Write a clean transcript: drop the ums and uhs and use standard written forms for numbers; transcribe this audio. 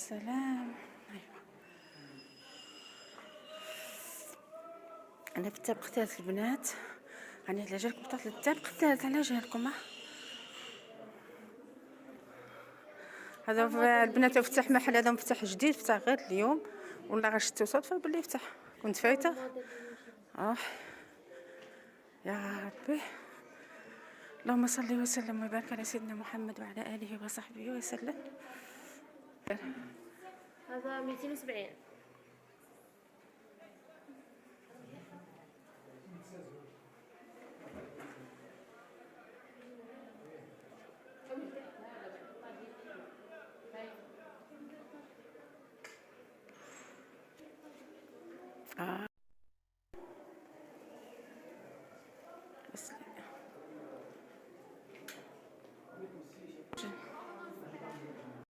سلام. أيوا أنا في التابق الثالث البنات، راني على جالكم طلعت للتابق الثالث على جالكم. هذا البنات فتح محل، هذا مفتاح جديد، فتح غير اليوم ولا غير شتو صدفه باللي فتح، كنت فايته. يا ربي، اللهم صل وسلم وبارك على سيدنا محمد وعلى اله وصحبه وسلم. هذا 270.